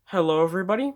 Hello everybody.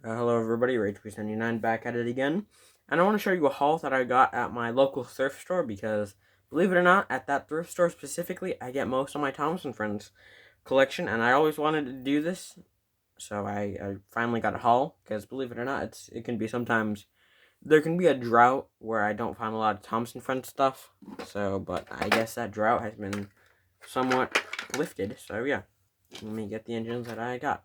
Rage79 back at it again. And I want to show you a haul that I got at my local thrift store because, believe it or not, at that thrift store specifically, I get most of my Thomas and Friends collection, and I always wanted to do this, so I finally got a haul because, believe it or not, it can be sometimes, there can be a drought where I don't find a lot of Thomas and Friends stuff, but I guess that drought has been somewhat lifted, so yeah, let me get the engines that I got.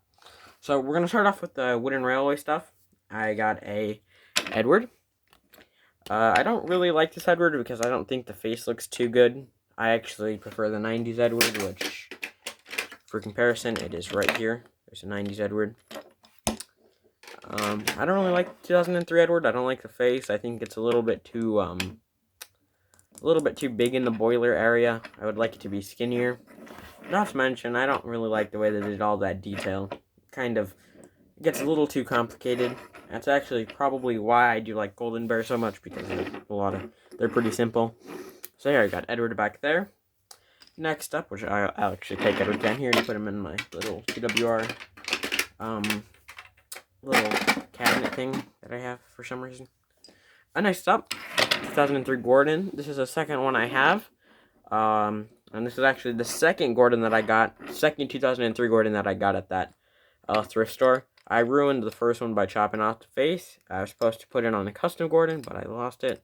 So we're gonna start off with the wooden railway stuff. I got a Edward. I don't really like this Edward because I don't think the face looks too good. I actually prefer the 90s Edward, which, for comparison, it is right here. There's a 90s Edward. I don't really like 2003 Edward. I don't like the face. I think it's a little bit too big in the boiler area. I would like it to be skinnier. Not to mention, I don't really like the way they did all that detail. Kind of gets a little too complicated. That's actually probably why I do like Golden Bear so much, because they're pretty simple. So yeah, I got Edward back there. Next up, which I'll actually take Edward down here and put him in my little TWR little cabinet thing that I have for some reason. Next up, 2003 Gordon. This is the second one I have. And this is actually the second 2003 Gordon that I got at that thrift store. I ruined the first one by chopping off the face. I was supposed to put it on a custom Gordon, but I lost it.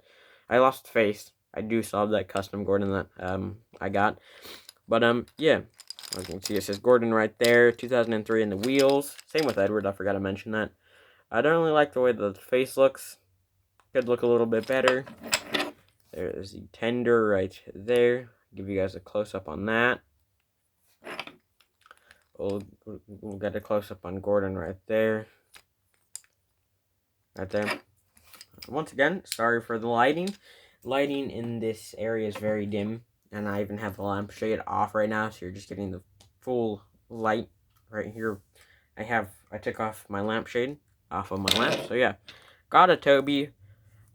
I lost the face. I do still have that custom Gordon that I got. But yeah, as you can see, it says Gordon right there, 2003 in the wheels. Same with Edward, I forgot to mention that. I don't really like the way the face looks. Could look a little bit better. There's the tender right there. Give you guys a close-up on that. We'll get a close-up on Gordon right there. Right there. Once again, sorry for the lighting. Lighting in this area is very dim, and I even have the lampshade off right now, so you're just getting the full light right here. I took off my lampshade off of my lamp, so yeah. Got a Toby.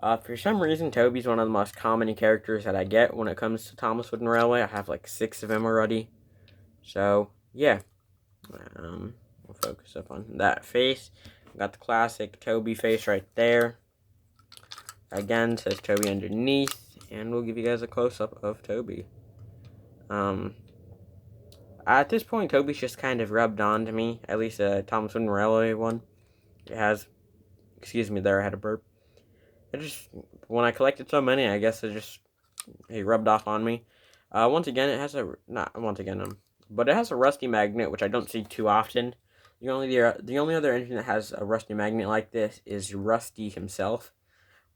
For some reason, Toby's one of the most common characters that I get when it comes to Thomas Wooden Railway. I have like 6 of them already. So, yeah. We'll focus up on that face. Got the classic Toby face right there. Again, says Toby underneath. And we'll give you guys a close-up of Toby. At this point, Toby's just kind of rubbed on to me. At least the Thomas Wooden Railway one. It has... Excuse me there, I had a burp. When I collected so many, I guess he rubbed off on me. Once again, it has but it has a rusty magnet, which I don't see too often. The only other engine that has a rusty magnet like this is Rusty himself,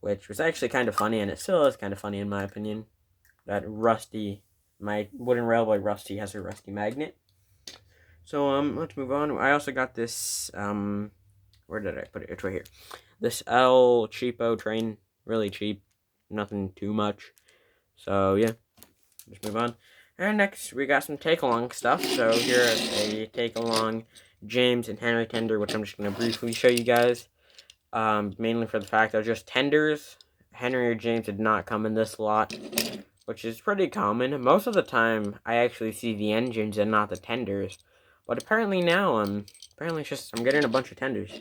which was actually kind of funny, and it still is kind of funny in my opinion. That my Wooden Railway Rusty has a rusty magnet. So let's move on. I also got this where did I put it? It's right here. This Cheapo train, really cheap, nothing too much. So yeah, let's move on. And next, we got some Takealong stuff. So here is a Takealong James and Henry tender, which I'm just going to briefly show you guys. Mainly for the fact they're just tenders. Henry or James did not come in this lot, which is pretty common. Most of the time, I actually see the engines and not the tenders. But apparently now, apparently it's just I'm getting a bunch of tenders.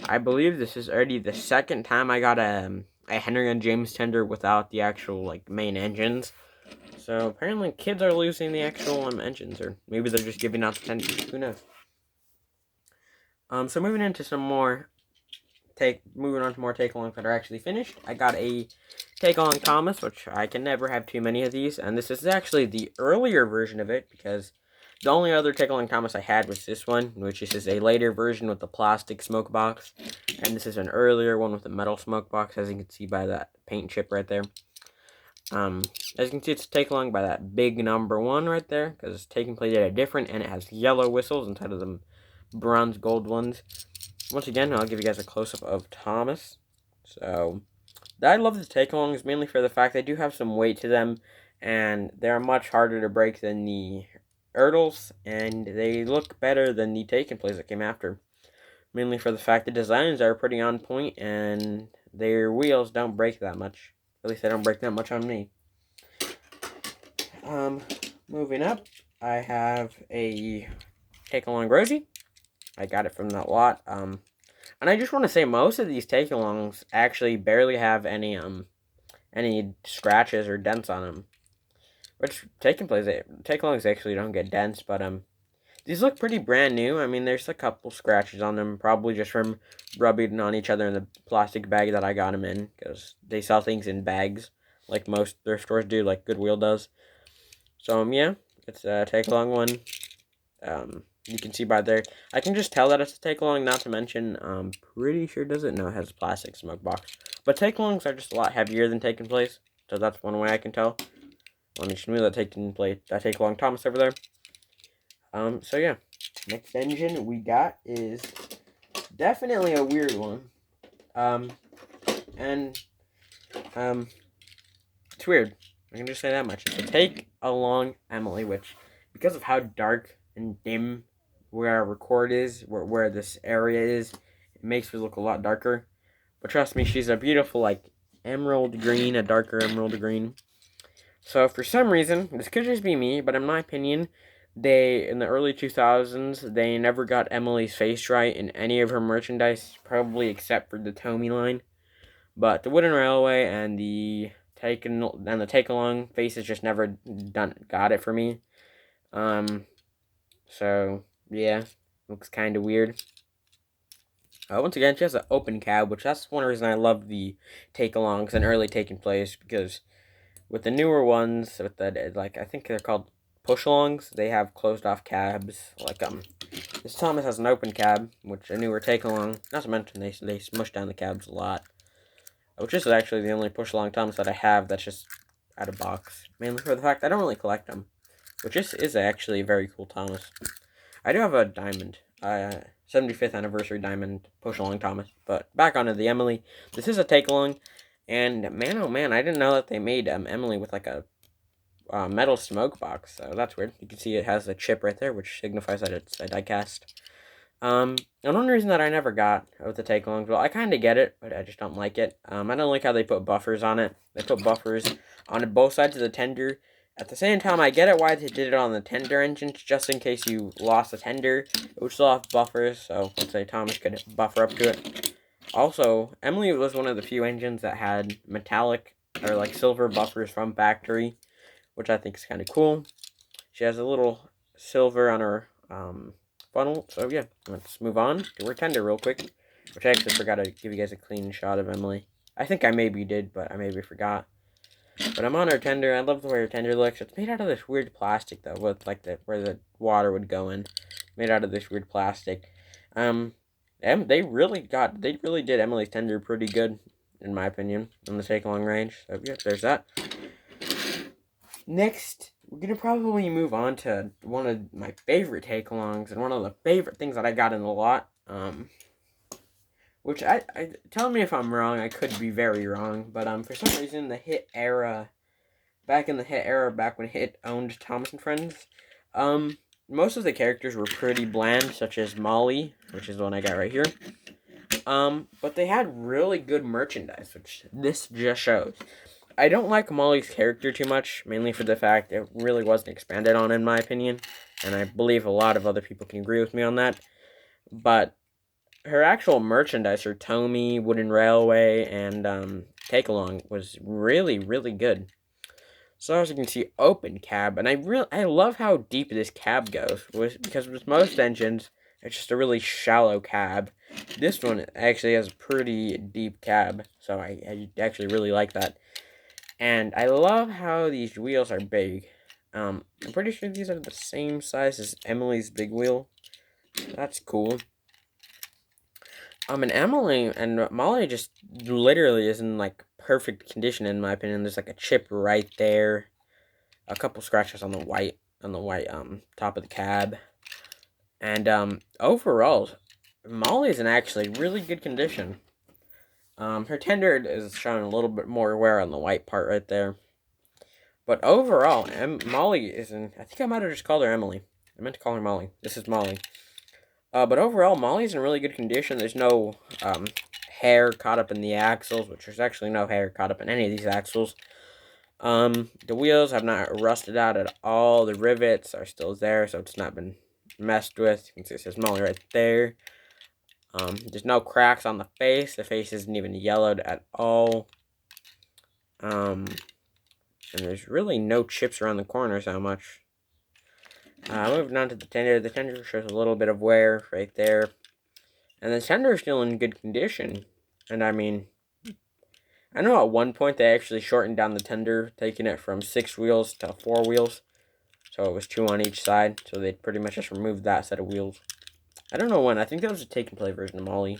I believe this is already the second time I got a Henry and James tender without the actual main engines. So apparently kids are losing the actual engines, or maybe they're just giving out the tenders. Who knows? So moving on to more Takealongs that are actually finished. I got a Takealong Thomas, which I can never have too many of these, and this is actually the earlier version of it because the only other Takealong Thomas I had was this one, which is a later version with the plastic smoke box, and this is an earlier one with a metal smoke box, as you can see by that paint chip right there. As you can see, it's Takealong by that big number 1 right there, because it's taking place at a different, and it has yellow whistles instead of the bronze gold ones. Once again, I'll give you guys a close-up of Thomas. So, I love the Takealongs mainly for the fact they do have some weight to them, and they're much harder to break than the Erdls, and they look better than the Taken plays that came after. Mainly for the fact the designs are pretty on point, and their wheels don't break that much. At least they don't break that much on me. Moving up, I have a Takealong Rosie. I got it from that lot. And I just want to say most of these Takealongs actually barely have any scratches or dents on them. Which Takealongs actually don't get dents, but these look pretty brand new. I mean, there's a couple scratches on them, probably just from rubbing on each other in the plastic bag that I got them in, because they sell things in bags, like most thrift stores do, like Goodwill does. So, yeah, it's a Takealong one. You can see by there. I can just tell that it's a Takealong, not to mention, pretty sure, does it? No, it has a plastic smoke box. But Takealongs are just a lot heavier than Taken Place, so that's one way I can tell. Let me just move that Takealong Thomas over there. So yeah, next engine we got is definitely a weird one. And it's weird. I can just say that much. It's a Takealong Emily, which, because of how dark and dim where our record is, where this area is, it makes her look a lot darker. But trust me, she's a beautiful, like, emerald green, a darker emerald green. So for some reason, this could just be me, but in my opinion, in the early 2000s, they never got Emily's face right in any of her merchandise, probably except for the Tomy line. But the Wooden Railway and the Takealong faces just never got it for me. So yeah, looks kind of weird. Once again, she has an open cab, which that's one reason I love the Takealongs and early Taken Place, because with the newer ones, with the, like, I think they're called push-alongs, they have closed-off cabs. Like, this Thomas has an open cab, which a newer Take-along, not to mention they smush down the cabs a lot. Which is actually the only push-along Thomas that I have that's just out of box. Mainly for the fact I don't really collect them. Which is actually a very cool Thomas. I do have a diamond, 75th anniversary diamond push-along Thomas. But back onto the Emily. This is a Take-along. And man, oh man, I didn't know that they made Emily with like a metal smoke box. So that's weird. You can see it has a chip right there, which signifies that it's a die-cast. And one reason that I never got with the Takealongs, well, I kind of get it, but I just don't like it. I don't like how they put buffers on it. They put buffers on both sides of the tender. At the same time, I get it why they did it on the tender engines, just in case you lost the tender. It would still have buffers, so let's say Thomas could buffer up to it. Also, Emily was one of the few engines that had metallic or like silver buffers from factory, which I think is kind of cool. She has a little silver on her funnel. So yeah, let's move on to her tender real quick, which I actually forgot to give you guys a clean shot of Emily. I think I maybe did, but I maybe forgot. But I'm on her tender. I love the way her tender looks. It's made out of this weird plastic though, with like where the water would go in. Made out of this weird plastic. They really did Emily's tender pretty good, in my opinion, on the Takealong range. So yeah, there's that. Next, we're gonna probably move on to one of my favorite Takealongs and one of the favorite things that I got in the lot. Which I tell me if I'm wrong. I could be very wrong, but for some reason the Hit era, back when Hit owned Thomas and Friends, most of the characters were pretty bland, such as Molly, which is the one I got right here. But they had really good merchandise, which this just shows. I don't like Molly's character too much, mainly for the fact it really wasn't expanded on, in my opinion, and I believe a lot of other people can agree with me on that. But her actual merchandise, her Tomy, Wooden Railway, and Takealong was really, really good. So as you can see, open cab, and I love how deep this cab goes, because with most engines, it's just a really shallow cab. This one actually has a pretty deep cab, so I actually really like that. And I love how these wheels are big. I'm pretty sure these are the same size as Emily's big wheel. That's cool. And Emily and Molly just literally is in like perfect condition, in my opinion. There's like a chip right there, a couple scratches on the white top of the cab, and overall, Molly's in actually really good condition. Her tender is showing a little bit more wear on the white part right there. But overall, Molly is in... I think I might have just called her Emily. I meant to call her Molly. This is Molly. But overall, Molly's in really good condition. There's no hair caught up in the axles, which there's actually no hair caught up in any of these axles. The wheels have not rusted out at all. The rivets are still there, so it's not been messed with. You can see it says Molly right there. There's no cracks on the face. The face isn't even yellowed at all. And there's really no chips around the corners that much. Moving on to the tender. The tender shows a little bit of wear right there. And the tender is still in good condition. And I mean, I know at one point they actually shortened down the tender, taking it from 6 wheels to 4 wheels. So it was 2 on each side. So they pretty much just removed that set of wheels. I don't know when. I think that was a take and play version of Molly.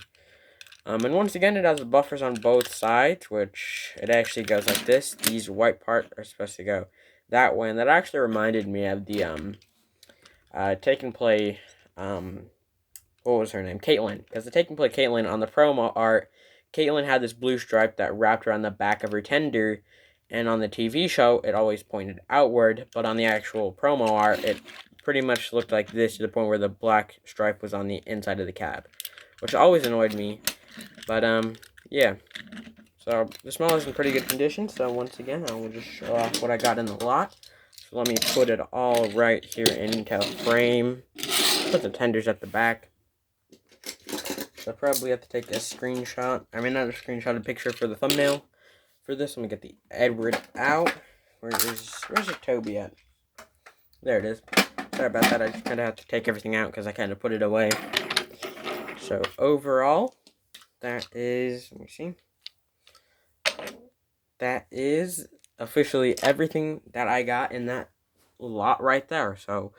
And once again, it has the buffers on both sides, which it actually goes like this. These white parts are supposed to go that way. And that actually reminded me of the take and play, what was her name? Caitlin. Because the take and play Caitlin on the promo art, Caitlin had this blue stripe that wrapped around the back of her tender. And on the TV show, it always pointed outward. But on the actual promo art, it pretty much looked like this to the point where the black stripe was on the inside of the cab, which always annoyed me. But, yeah. So, the smell is in pretty good condition. So, once again, I will just show off what I got in the lot. So, let me put it all right here into a frame. Put the tenders at the back. So, I probably have to take a screenshot. I mean, not a screenshot, a picture for the thumbnail. For this, I'm going to get the Edward out. Where's the Toby at? There it is. Sorry about that. I just kind of have to take everything out because I kind of put it away. So, overall, that is, let me see. That is officially everything that I got in that lot right there. So,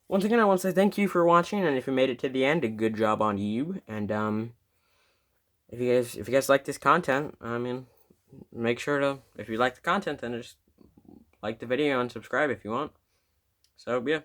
once again, I want to say thank you for watching, and if you made it to the end, a good job on you. And if you guys like this content, I mean, make sure to, if you like the content, then just like the video and subscribe if you want. So, yeah.